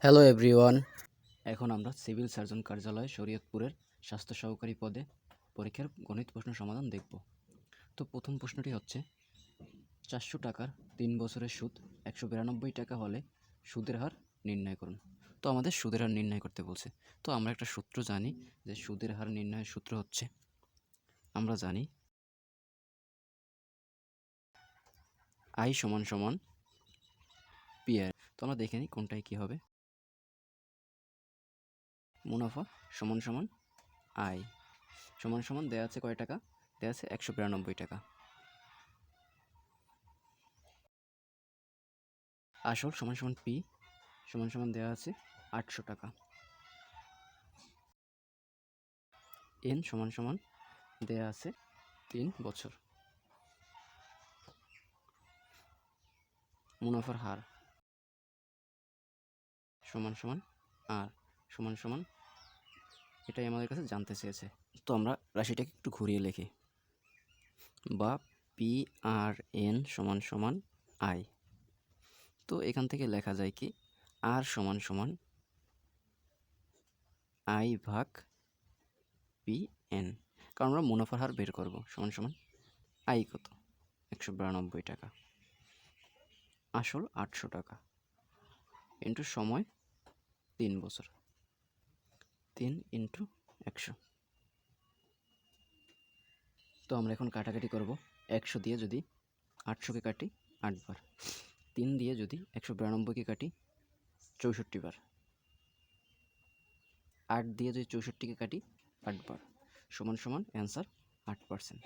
Hello everyone. এখন আমরা civil surgeon কার্যালয় শরীয়তপুরের স্বাস্থ্য সহকারী পদে পরীক্ষার গণিত প্রশ্ন সমাধান দেখব। তো প্রথম প্রশ্নটি হচ্ছে 400 টাকার 3 বছরের সুদ 192 টাকা হলে সুদের হার নির্ণয় করুন। তো আমাদের সুদের হার নির্ণয় করতে বলছে। তো আমরা একটা সূত্র জানি যে সুদের হার নির্ণয়ের সূত্র হচ্ছে, আমরা জানি আই সমান সমান পি আর। তো আমরা দেখে নিই কোনটায় কী হবে। মুনাফা সমান সমান আই সমান সমান দেওয়া আছে কয় টাকা, দেওয়া আছে 192 টাকা। আসল সমান সমান পি সমান সমান দেওয়া আছে 800 টাকা। এন সমান সমান দেওয়া আছে 3 বছর। মুনাফার হার সমান সমান আর সমান সমান, এটাই আমাদের কাছে জানতে চেয়েছে। তো আমরা রাশিটাকে একটু ঘুরিয়ে লিখি, বা পি আর এন সমান সমান আই। তো এখান থেকে লেখা যায় কি, আর সমান সমান আই ভাগ পি এন, কারণ আমরা মুনাফার হার বের করব। সমান সমান আই কত, 192 টাকা, আসল 800 টাকা, ইন্টু সময় 3 বছর, 3 ইন্টু 100। তো আমরা এখন কাটাকাটি করব। 100 দিয়ে যদি 800কে কাটি 8 বার, 3 দিয়ে যদি 192কে কাটি 64 বার, 8 দিয়ে যদি 64কে কাটি 8 বার, সমান সমান অ্যান্সার 8%।